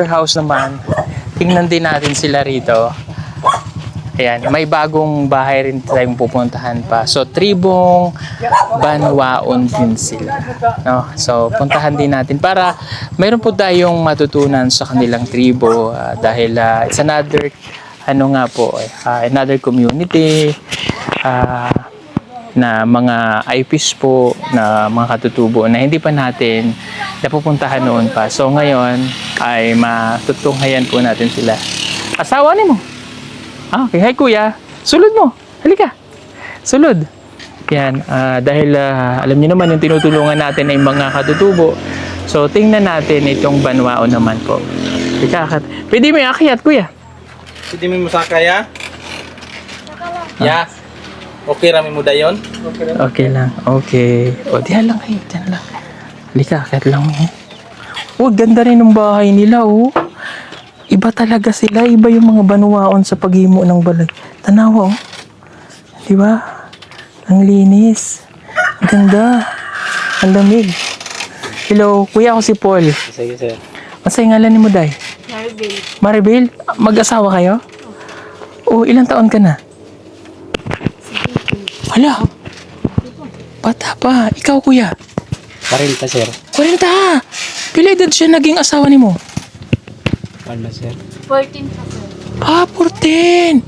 another house naman, tingnan din natin sila rito. Ayan, may bagong bahay rin tayong pupuntahan pa. So, tribong Banwaon din sila. No? So, puntahan din natin para mayroon po tayong matutunan sa kanilang tribo dahil it's another, another community na mga IPs po, na mga katutubo na hindi pa natin napupuntahan noon pa. So, ngayon ay matutunghayan po natin sila. Asawa ni mo? Okay, hi kuya. Sulod mo. Halika. Sulod. Yan. Dahil alam niyo naman yung tinutulungan natin ay mga katutubo. So, tingnan natin itong Banwaon naman po. Pwede mo iakyat, kuya? Pwede mo masakay, ya? Ya. Okay, rami mo dayon? Okay lang. Okay. O, diyan lang kayo. Diyan lang. Halika, akyat lang mo. Oh, ganda rin ng bahay nila, oh. Iba talaga sila, iba yung mga Banwaon sa paghimo ng balay. Tanawa, oh. Di ba? Ang linis. Ang ganda. Ang lamig. Hello, kuya, ako si Paul. Sige, sir. Masay ngalan ni mo, day? Maribel. Maribel? Mag-asawa kayo? Oh, ilang taon ka na? Hala. Bata pa. Ikaw, kuya? 40, sir. 40. Pila edad siya naging asawa ni mo? Ano, sir? 14 pa sir. 14.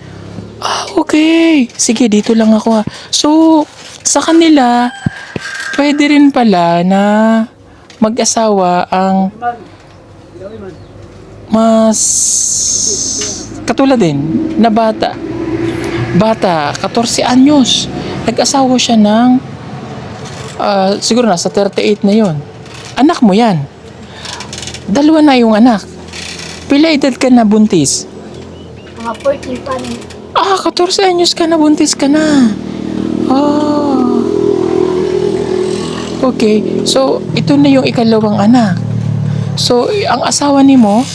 Okay. Sige, dito lang ako. So, sa kanila, pwede rin pala na mag-asawa ang mas katulad din na bata. Bata, 14 anyos. Nag-asawa siya ng siguro nasa 38 na yon. Anak mo yan. Dalawa na yung anak. Pila edad ka na buntis? Mga 14 pa rin. 14 anyos ka na, buntis ka na. Okay. So, ito na yung ikalawang anak. So, ang asawa ni mo,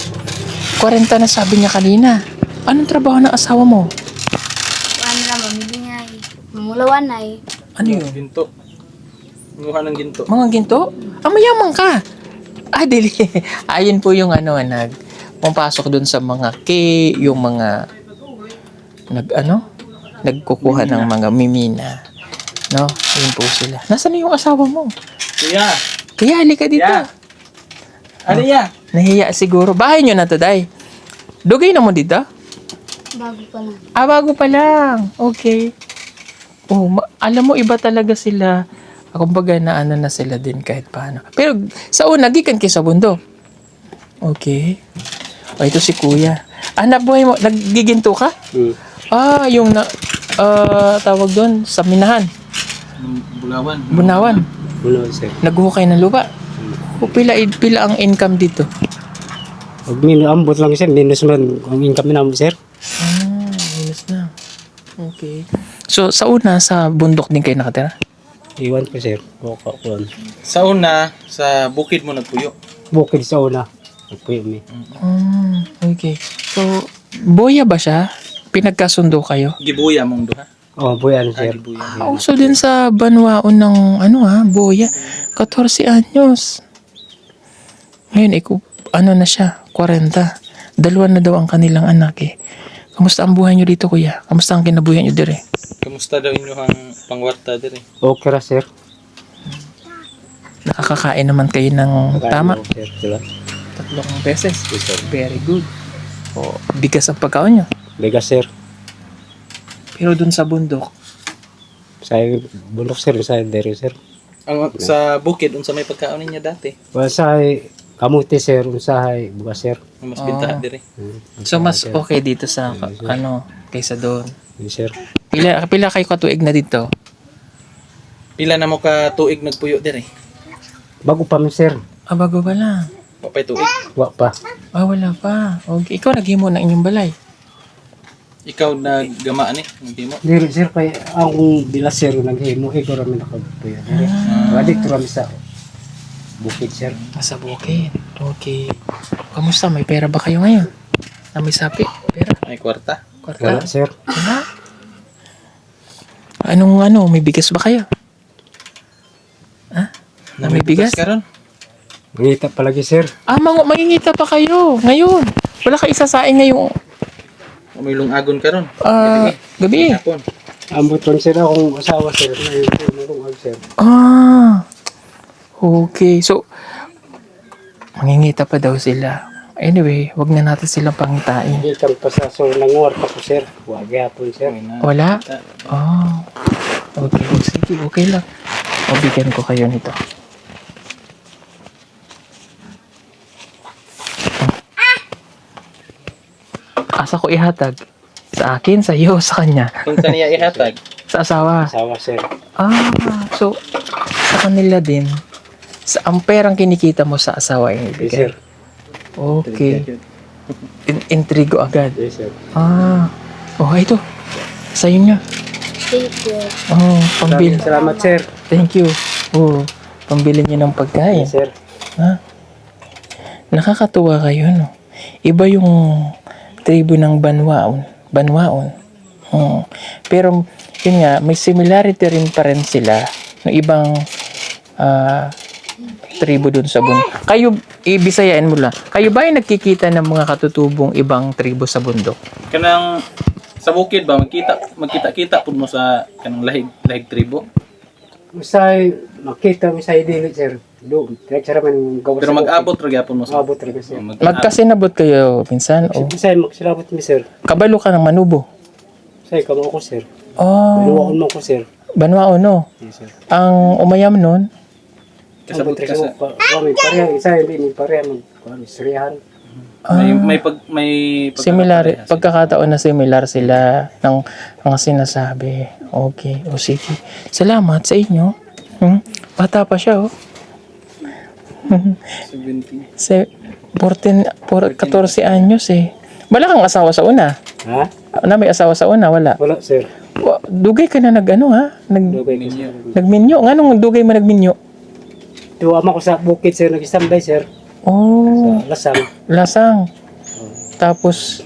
40 na sabi niya kanina. Anong trabaho ng asawa mo? Ano na, mamilingay. Mamulawan na eh. Ano yun? Ginto. Nguha ng ginto. Mga ginto? Mayaman ka. Dili. Ayun po yung pumpasok dun sa mga yung mga nagkukuha ng mga mimina. No? Ayun po sila. Nasaan yung asawa mo? Kuya! Kaya halika dito. Ya. Ano ya? Nahiya siguro. Bahay nyo na to, day. Dugay na mo dito? Bago pa lang. Bago pa lang. Okay. Oh, alam mo, iba talaga sila. Kumbaga na na sila din kahit paano. Pero sa una, gikan kayo sa bundok. Okay. Ito si kuya. Anak buhay mo, naggiginto ka? Yung tawag doon, sa minahan. Bulawan. Bunawan. Bulawan, sir. Naghuhukay ng lupa. Pila ang income dito? Pag ambot lang sir, minus man ang income namin sir. Minus na. Okay. So, sa una, sa bundok din kayo nakatira? Iwan ko sir. Kuwan. Sa una, sa bukid mo nagpuyo. Bukid sa una. Nagpuyo mi. Okay. So, boya ba siya? Pinagkasundo kayo? Gibuya mong duha. Buyan sir. Gibuya. Also din sa Banwaon ng boya. 14 anyos. Ngayon, na siya? 40. Dalawa na daw ang kanilang anak eh. Kamusta ang buhay nyo dito, kuya? Kamusta ang kinabuhay nyo dire? Kamusta daw inyong pangwarta dire? Okay ra sir. Nakakakain naman kayo ng tama? Sir, sila. 3 beses. Very good. O, bigas ang pagkaon nyo. Bigas sir. Pero dun sa bundok, Sa bulok sir, sa dere sir. Sa bukid, unsa may pagkaon ninyo dati? Wasay kamuti sir, usahay bugas sir. Mas bintahan dire. so mas okay dito sa kaysa doon. Sir. Pila kayo katuig na dito? Pila na mo ka tuig nagpuyo dire? Bago pa mi sir. Bago ba lang? Papay tuig. Wa pa. Wala pa. Okay. Ikaw naghimo ng inyong balay. Ikaw naggamaan eh, hindi mo. Diri sir kay ang bilas sir naghimo iko ra mi nakagpuyo. Wadi to ra mi sa bukid sir. Sa bukid. Okay. Kamusta? May pera ba kayo ngayon? Na may sapi? Pera? Ay kwarta. Wala Kwarta? sir. Wala? May bigas ba kayo? Ha? May bigas? Karon? Mangita palagi sir. Mangingita pa kayo ngayon. Wala ka isasaing ngayong May lungagon ka ron. gabi. Hapon. Ambot ron sir akong asawa sir. Ngayon sir. Okay. So, mangingita pa daw sila. Anyway, wag na natin silang pangitain. Itang pasaso ng warta ko sir. Huwag yapon sir. Wala? Okay. Sige, okay lang. Bigyan ko kayo nito. Asa ko ihatag? Sa akin, sa iyo, sa kanya. Kung saan niya ihatag? Sa asawa. Asawa sir. So, sa kanila din, ang perang kinikita mo sa asawa yung Yes ibigay. sir. Okay. Intrigo agad. Yes sir. Ito. Sa'yo niya. Thank you. Pambili. Salamat sir. Thank you. Pambili niyo ng pagkain. Yes sir. Nakakatuwa kayo, no? Iba yung tribo ng Banwaon. Pero, yun nga, may similarity rin pa rin sila ng ibang tribo dun sa bundok. Kayo, ibisayain mo lang. Kayo ba ay nagkikita ng mga katutubong ibang tribo sa bundok? Kanang sa bukid ba magkita-kita pud mo sa kanang lahig tribo. Masay makita misay dili sir. Do, direct man gawas. Pero mag-abot ra gyapon mo sa. Abot rin sir. Magkasinabot kayo, pinsan? O Misay magsilabot mi sir. kabalo ka ng Manubo? Say kamo ko sir. Oh, Binuwaon mo ko sir. Banwaon, no? Yes sir. Ang umayam nun, Kasabot ka sa Kami pareha isa hindi mi pareha mag sirihan. may similar, pagkakataon na similar sila ng mga sinasabi. Okay, sige. Salamat sa inyo. Bata pa siya, 70. 14 anyos eh. Wala kang asawa sa una? Ha? May asawa sa una? Wala. Wala sir. Dugay ka na Dugay ko sir. nagminyo. Nganong dugay mo nagminyo? Tuwa ko sa bukid sir nag-standby sir. Oh, Sa lasang. lasang. Tapos,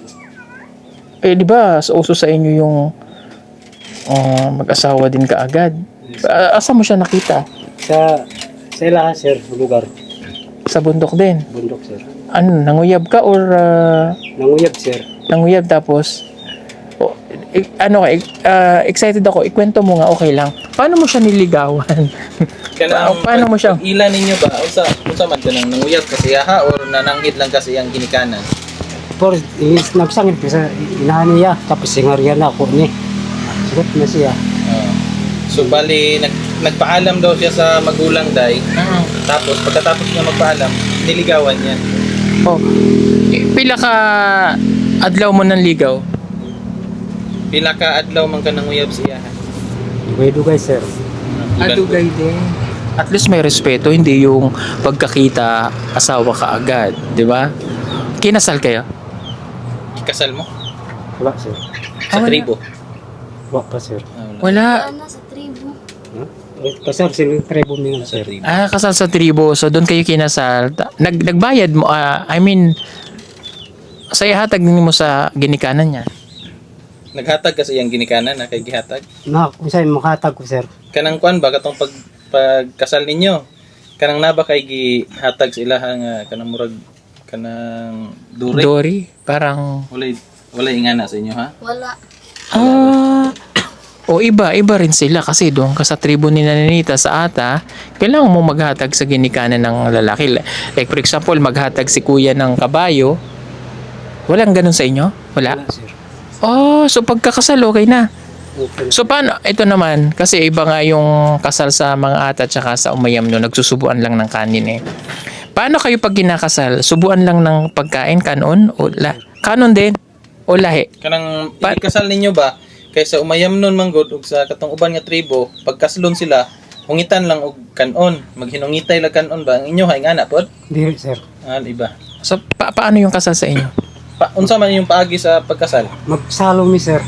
di ba, uso sa inyo yung mag-asawa din kaagad? Asa mo siya nakita? Sa ilaha sir lugar. Sa bundok din? Bundok sir. Ano, nanguyab ka or Nanguyab sir. nanguyab tapos excited ako, ikwento mo nga, okay lang. Paano mo siya niligawan? Paano mo siya? Ilan ninyo ba unsa man kanang nanguyab kasi ha or nananghid lang kasi ang ginikanan? Por nagsangit ko sa inahan niya tapos singaryan ako ni. Sigat na siya. So bali nagpaalam daw siya sa magulang day. Tapos pagkatapos niya magpaalam, niligawan niya. Pila ka adlaw mo nang ligaw? Pila ka adlaw man ka nanguyab siya. Dugay-dugay sir. Adugay din. At least may respeto, hindi yung pagkakita asawa ka agad, di ba? Kinasal kayo? Kasal mo Wala sir. sa wala. tribo. Wala pa sir. Wala. Ano sa tribo? Kasal sila tribo nila Sa sir. tribo. Kasal sa tribo. So, doon kayo kinasal. Nagbayad mo, sa ihatag mo sa ginikanan niya. Naghatag kasi yung ginikanan na kay gihatag. Na, usay makatag ko sir. Kanang kuan ba katong pagkasal ninyo? Kanang naba kay gihatag sa ilaha nga kanang murag kanang dure. Dory, parang... Wala ingana sa inyo ha? Wala. Iba rin sila kasi doon ka sa tribo ni Nanita sa Ata, kailangan mo maghatag sa ginikanan ng lalaki. Like for example, maghatag si kuya ng kabayo. Walang ganun sa inyo? Wala? Wala sir. So pagkakasal, okay na. Okay. So paano, ito naman, kasi iba nga yung kasal sa mga Ata tsaka sa Umayam no, nagsusubuan lang ng kanin eh. Paano kayo pag kinakasal? Subuan lang ng pagkain, kanon? Kanon din? O lahi? Kanang ikasal ninyo ba kaysa umayam nun manggod ug sa katong uban nga tribo, pagkaslon sila, hungitan lang og kanon, maghinungitay lang kanon ba ang inyo hay ingana pod? Dili sir. Iba. So paano yung kasal sa inyo? Unsa man yung paagi sa pagkasal? Magsalo mi sir.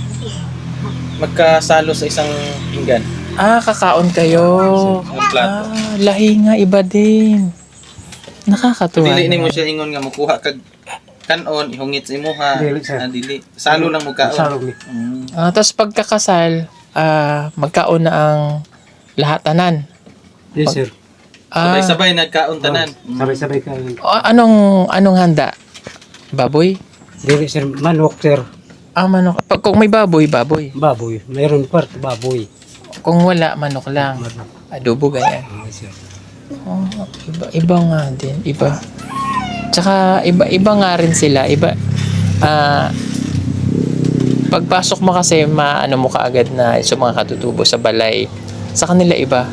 Magkasalo sa isang pinggan. Kakaon kayo. Ang plato. Lahi nga, iba din. Nakakatuwa. Dili nimo siya ingon nga mukuha kag kanon ihungit sa imuha. Dili, sir. Dili. Salo lang mo kaon. Magsalo mi. Tapos pagkakasal, magkaon na ang lahatanan. Yes sir. Sabay-sabay nagkaon tanan. Sabay-sabay ka. Anong handa? Baboy? Dili sir, manok sir. Manok. Kung may baboy, baboy. Baboy. Mayroon part baboy. Kung wala, manok lang. Manok. Adobo ganyan. Sir. Oh, iba nga din. Iba. Tsaka, iba nga rin sila. Iba. Pagpasok mo kasi, maano mo kaagad na sa mga katutubo sa balay. Sa kanila iba.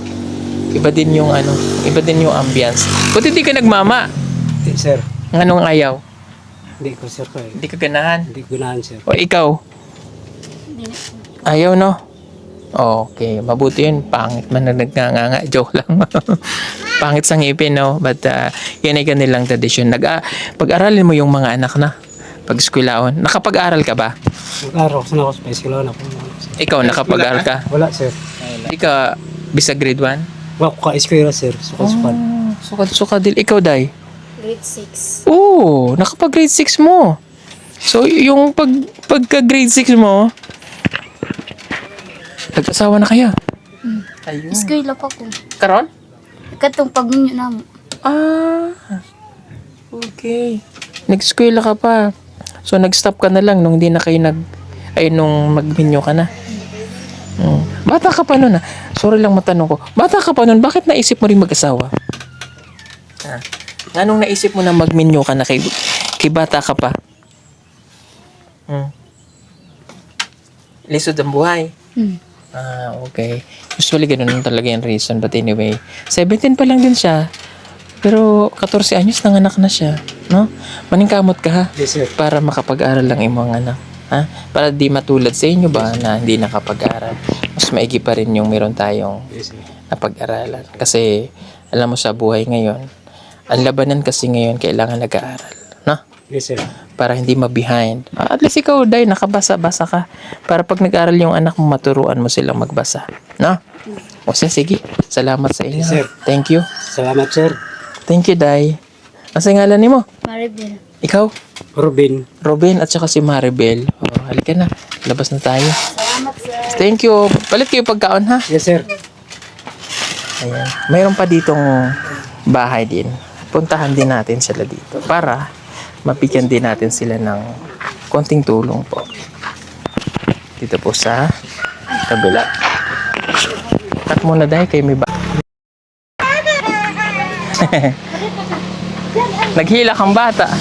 Iba din yung iba din yung ambience. Buti di ka nagmama. Hindi sir. Anong ayaw? Hindi ko sir ko eh. Hindi ka ganahan. Hindi gunahan sir. O ikaw? Hindi na. Ayaw, no? Okay, mabuti yun. Pangit man na nagnganga. Joke lang. Pangit sa ngipin, no? But, yan ay kanilang tradisyon. Pag-aralin mo yung mga anak na. Pag-eskwelaon. Nakapag-aral ka ba? Nag-araw ko sa special ako. Ikaw, nakapag-aral ka? Wala sir. Hindi ka bisag grade 1? Wala ko ka-eskwela sir. Sukat-sukat. Sukat din. Ikaw, Day? Grade 6. Oo, nakapag-grade 6 mo. So, yung pagka-grade 6 mo, nag-asawa na kayo? Ayun. Eskwela pa ko. Karon? Katong pagminyo na mo. Okay. Nag-eskwela ka pa. So, nag-stop ka na lang nung hindi na kayo nung magminyo ka na. Bata ka pa nun Sorry lang matanong ko. Bata ka pa nun, bakit naisip mo rin mag-asawa? Anong naisip mo na magminyo ka na kay bata ka pa? Lisod ang buhay. Okay. Usually ganun talaga yung reason. But anyway, 17 pa lang din siya. Pero 14 anyos nanganak na siya. No? Maningkamot ka ha? Yes sir. Para makapag-aral lang yung mga anak. Ha? Para di matulad sa inyo ba na hindi nakapag-aral. Mas maigi pa rin yung meron tayong Yes sir. napag-aralan. Kasi alam mo sa buhay ngayon, ang labanan kasi ngayon kailangan nag-aaral. No? Yes sir. Para hindi ma-behind. At least ikaw, Day, nakabasa-basa ka. Para pag nag-aral yung anak mo, maturuan mo silang magbasa. No? O sige. Salamat sa inyo. Yes, sir. Thank you. Salamat sir. Thank you, Day. Asa ngalan ni mo? Maribel. Ikaw? Robin. Robin at saka si Maribel. Halika na. Labas na tayo. Salamat sir. Thank you. Palit kayo pagkaon, ha? Yes sir. Ayan. Mayroon pa ditong bahay din. Puntahan din natin sila dito para mabigyan din natin sila ng konting tulong po. Dito po sa kabila. Cut muna dahil kayo may Naghila kang bata.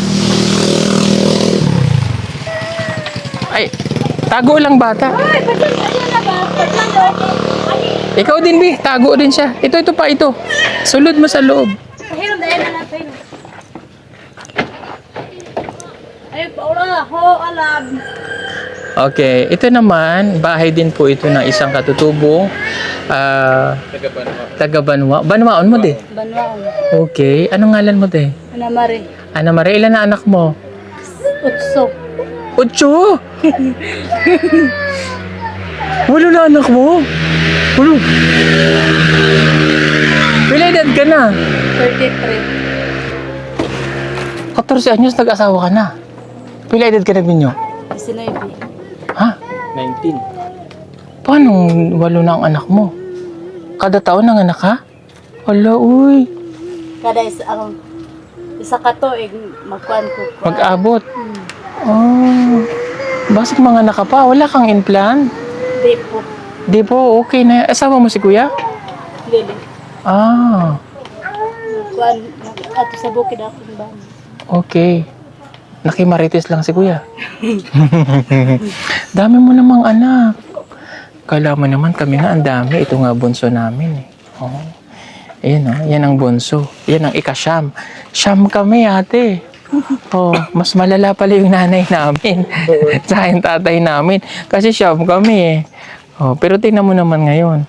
Ay, tago lang bata. Ikaw din, Bi. Tago din siya. Ito pa, ito. Sulod mo sa loob. Ay, Paula, ho, alam. Okay, ito naman, bahay din po ito ng isang katutubong taga-Banwa. Banwaon mo, de? Banwaan. Okay. Anong ngalan mo, de? Ana Mari. Ana Maria, ilan na anak mo? Utso. 8! Walo na anak mo? Walo. Pila edad ka na? 33. 14 anyos, nag-asawa ka na. Pila edad ka na ninyo? 19. Ha? 19. Paano walo na ang anak mo? Kada taon nanganak ka? Wala, uy. Kada isa ka to, magkuhan ko. Mag-abot. Oh. Bakit mga anak ka pa? Wala kang implant? Di po. Di po, okay na. Asawa mo si kuya? Lili. Ah, Magkuhan, ato sa bukid akong bani. okay. Nakimarites lang si kuya. Dami mo namang anak. Kala mo naman kami nga ang dami. Ito nga bunso namin eh. Oh. Ayan oh, yan ang bunso. Yan ang ika-siyam. Siyam kami ate. Oh, mas malala pala yung nanay namin. Sa yung tatay namin. Kasi siyam kami eh. Oh, pero tingnan mo naman ngayon.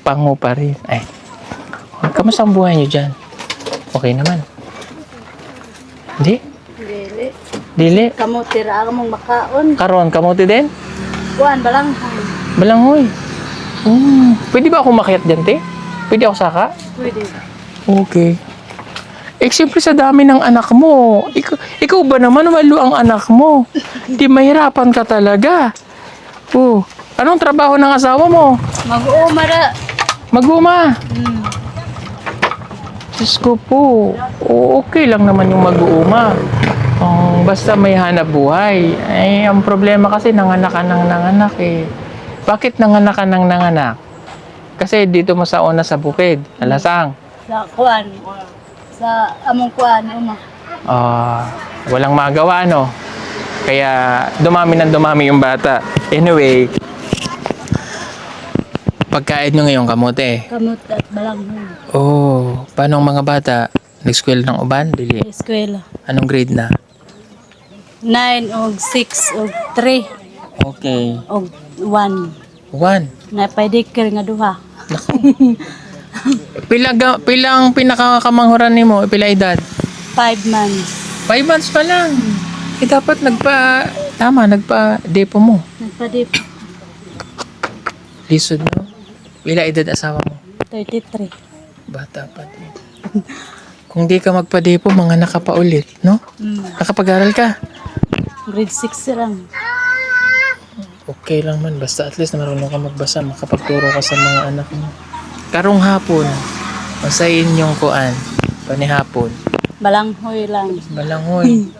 Pango pa rin. Ay. Oh, kamusta ang buhay niyo dyan? Okay naman. Hindi? Lili. Dili. Kamu tira mong makaon. Karon, kamote din? Kuhan, balang. Balanghoy. Pwede ba ako makiat dyan, te? Pwede ako saka? Pwede. Okay. Siyempre sa dami ng anak mo. Ikaw ba naman, walo ang anak mo? Di mahirapan ka talaga. Oh. Anong trabaho ng asawa mo? Mag-uumara. Maguma. Diyos ko po. Okay lang naman yung mag-uuma. Basta may hanap buhay. Ay, ang problema kasi nanganak ka ng nanganak eh. Bakit nanganak ka ng nanganak? Kasi dito mo sa una sa bukid, alasang. Sa kuan. Sa among kuan, uma. Walang magawa, no? Kaya dumami ng dumami yung bata. Anyway, pagkain nyo ngayong kamote. Kamot at balanghoy. Paano ang mga bata? Nag-school ng uban? Dili. Eskwela. Anong grade na? 9 og 6 og 3 Okay. og 1. 1. Na pedicure nga duha. Pilang pinakakamanghuran ni mo? Pila edad? 5 months. 5 months pa lang. Dapat nagpa-depo mo. Nagpadip. Lisod mo. Pila edad asawa mo? 33. Bata pa din. Kung di ka magpa-depo, mga nakapa ulit, no? Nakapag-aral ka? Grade 6 lang. Okay lang man. Basta at least na marunong ka magbasa. Makapagturo ka sa mga anak mo. Karong hapon, masayin yung kuan. Panihapon. Balanghoy lang. Balanghoy.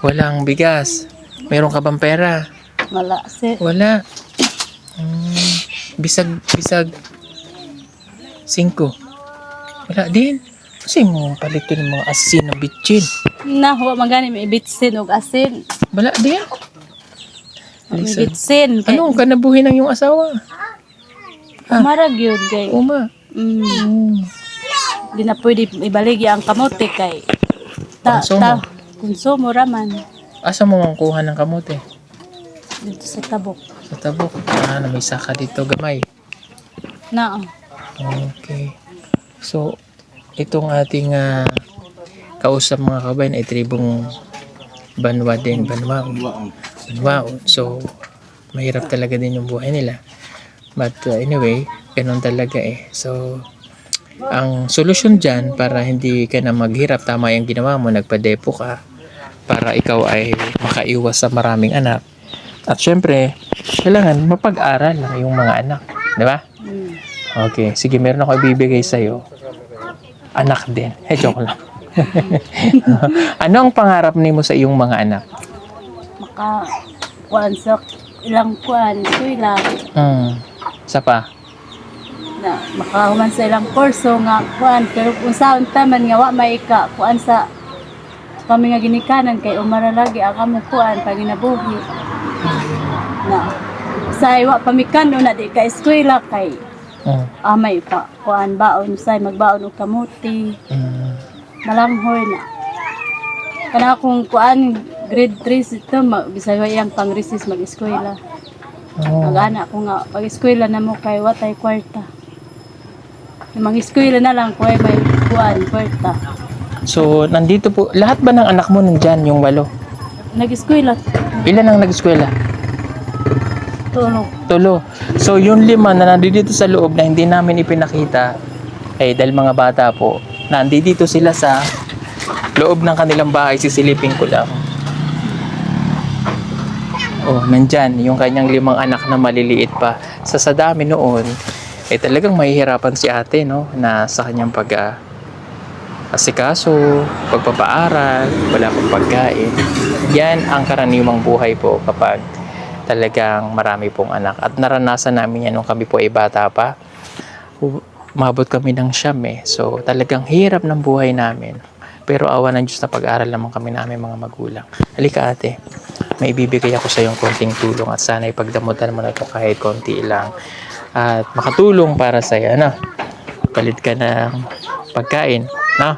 Walang bigas. Meron ka bang pera? Wala. Wala. Bisag 5. Wala din. Kasi mo palito ng mga asin na bitchin. Na, huwag magani may bitsin og asin. Wala din. May Lisa, bitsin. anong kanabuhi ng iyong asawa? Marag yun kay. Uma. Di na pwede ibaligi ang kamote kay. Konsumo. Konsumo raman. Asa mo ang kuha ng kamote? Dito sa tabok. Sa tabok. Na may saka dito gamay. Na, Okay. So, itong ating kausap mga kabayan ay tribong Banwa din. Banwao. So, mahirap talaga din yung buhay nila. But anyway, ganun talaga eh. So, ang solusyon dyan para hindi ka na maghirap, tama yung ginawa mo, nagpa-depo ka para ikaw ay makaiwas sa maraming anak. At syempre, kailangan mapag-aral lang yung mga anak. Di ba? Okay, sige, meron ako ibibigay sa'yo. Anak din. Joke lang. Ano ang pangarap nimo sa iyong mga anak? kuan sa ilang kuan, eskwela. Sa pa? Na makahuman sa ilang kurso nga kuan, pero kung saan taman nga wa may ka kuan sa kami nga ginikanan kay umara lagi ang among kuan pag ginabuhi. Na say wa pamikano na di ka eskwela kay may pa kuan baon say magbaon og kamuti. Malanghoy na. Kana kung kuan grade 3 ito bisaya yang pang-recess mag-eskwela. Mag-ana ko nga pag-eskwela na mo kay watay kwarta. Yung mag-eskwela na lang kay may kuan kwarta. So, nandito po, lahat ba ng anak mo nandyan, yung 8? Nag-eskwela. Ilan ang nag-eskwela? Tulo. So, yung 5 na nandito sa loob na hindi namin ipinakita, dahil mga bata po, nandito sila sa loob ng kanilang bahay, sisilipin ko lang. Nandyan, yung kanyang 5 anak na maliliit pa. Sa dami noon, talagang mahihirapan si ate, no, na sa kanyang asikaso, pagpapaaral, wala pang pagkain. Yan ang karaniwang buhay po kapag talagang marami pong anak. At naranasan namin yan nung kami po ay bata pa. Umabot kami ng siyam So talagang hirap ng buhay namin. Pero awa ng Diyos na pag-aral naman kami namin mga magulang. Halika ate, may ibibigay ako sa iyong konting tulong at sana ipagdamutan mo na ito kahit konti lang. At makatulong para sa iyo, na palit ka ng pagkain. Na?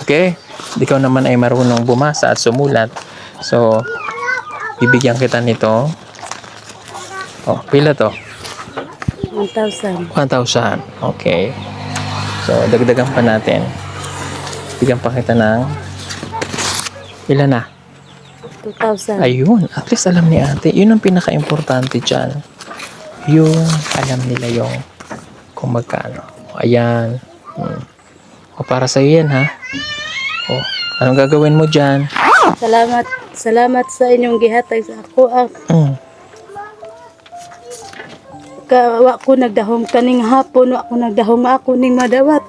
Okay? Ikaw naman ay marunong bumasa at sumulat. So, bibigyan kita nito. Pila to? 1,000. 1,000. Okay. So, dagdagan pa natin. Bigyan pa kita ng ilan na? 2,000. Ayun. At least alam ni ate. Yun ang pinaka-importante dyan. Yung alam nila yung kung magkano. Ayan. Para sa yan, ha? Anong gagawin mo dyan? Salamat sa inyong gihatag sa ako. Wa ko nagdahom kaning hapon, wa ko nagdahom ako ning madawat.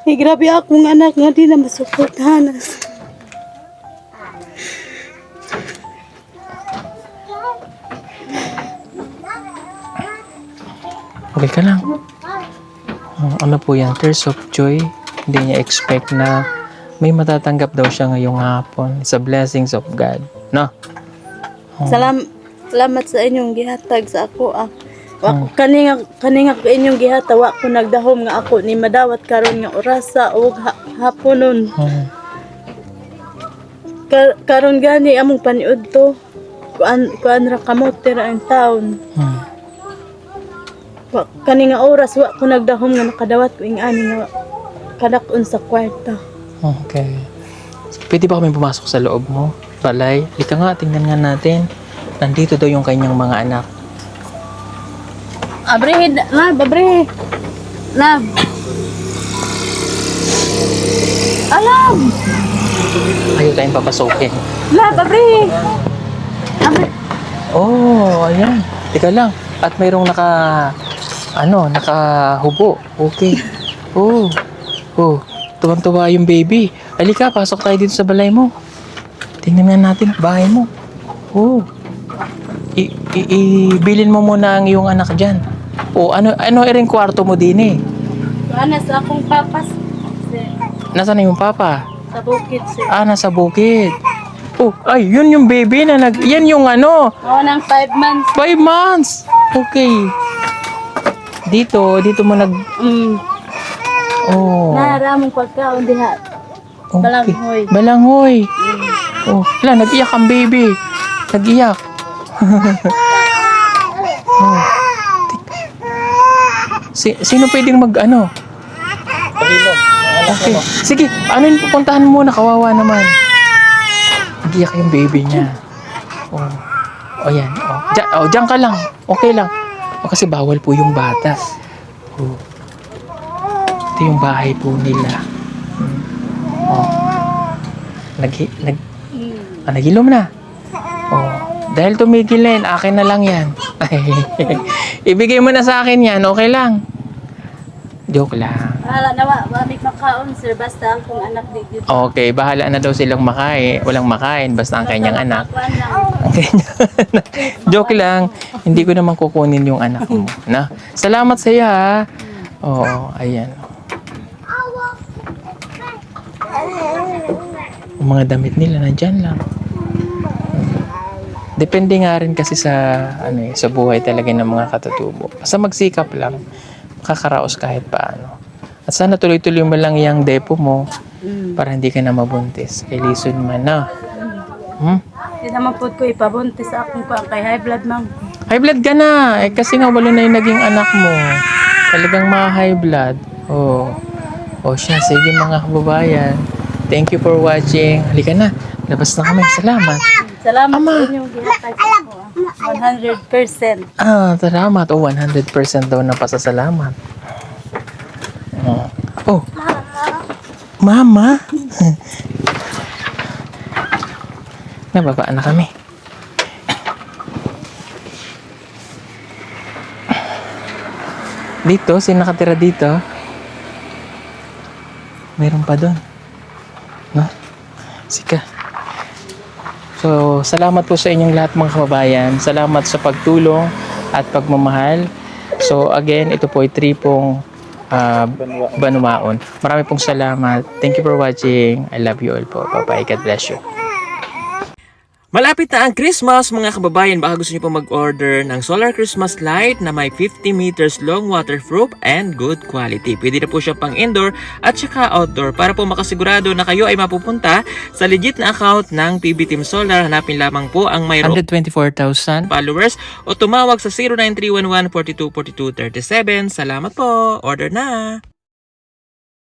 Grabe akong anak nga di na masuportahan. Okay ka lang. Ano po yan? Tears of joy. Hindi niya expect na may matatanggap daw siya ngayong hapon. It's a blessings of God. No? Salamat sa inyong gihatag sa ako. Wa kaninga ko inyong gihata wa ko nagdahom nga ako ni madawat karon nga orasa ug haponon. Karon gani among paniud to. Kuan ra kamot tira ang taon. Kaninga oras wa ko nagdahom nga nakadawat ko ing ani nga kadakon sa kwarta. Okay. Pwede ba kami pumasok sa loob mo? Balay? Lika nga, tingnan nga natin. Nandito daw yung kanyang mga anak. Abre, abre. Lab. Alam. Ayaw tayong papasukin. Lab, abre. Abre. Oh, ayan. Teka lang. At mayroong nakahubo. Okay. Oh. Tuwang-tuwa yung baby. Halika, pasok tayo dito sa balay mo. Tingnan nga natin, bahay mo. Oh. Ibilin mo muna ang iyong anak dyan. O, ano rin kwarto mo din eh? Ana sa akong papas. Nasaan na yung papa? Sa bukid, sir. Nasa bukid. Oh, ay, yun yung baby na yan yung ano. Oo, ng 5 months. 5 months. Okay. Dito mo Oh. Naramong pagkaon diha. Okay. Balanghoy. Balanghoy. Oh, nag-iyak ang baby. Nag-iyak. Oh. Sino pwedeng Pahilom. Okay. Sige, ano yung pupuntahan mo na kawawa naman. Nag-iyak yung baby niya. Oh, yan. Diyan ka lang. Okay lang. Kasi bawal po yung bata. Oh. Ito yung bahay po nila. Naghilom na. Oh. Dahil tumigil na yan, akin na lang yan. Ibigay mo na sa akin yan, okay lang. Joke lang. Wala na wa mig makaon, sir, basta akong anak dito. Okay, bahala na daw silang makain. Walang makain, basta ang kanyang anak. Kuan lang. Ang kanyang anak. Joke lang. Hindi ko naman kukunin yung anak mo. Na? Salamat sa iyo, ha. Oo, ayan. Ang mga damit nila nandyan lang. Depende nga rin kasi sa sa buhay talaga ng mga katutubo. Basta magsikap lang, makakaraos kahit paano. At sana tuloy-tuloy mo lang yung depo mo para hindi ka na mabuntis. Kay lison man na. Di naman po ko ipabuntis akong kay high blood man. High blood ka na. Kasi nga wala na yung naging anak mo. Talagang mga high blood. Oh siya. Sige mga kababayan. Thank you for watching. Halika na. Labas na kami. Salamat. Salamat sa inyong gihatag sa ako. 100%. Salamat. 100% daw na pasasalamat. Oh. Mama. Nababaan na kami. Dito, sino nakatira dito? Meron pa doon. No? Sika. So, salamat po sa inyong lahat mga kababayan. Salamat sa pagtulong at pagmamahal. So, again, ito po ay tripong Banumaon. Marami pong salamat. Thank you for watching. I love you all po. Bye-bye. God bless you. Malapit na ang Christmas mga kababayan. Baka gusto niyo po mag-order ng solar Christmas light na may 50 meters long, waterproof, and good quality. Pwede na po siya pang indoor at saka outdoor para po makasigurado na kayo ay mapupunta sa legit na account ng PB Team Solar. Hanapin lamang po ang mayroong 124,000 followers o tumawag sa 09311 424237. Salamat po. Order na!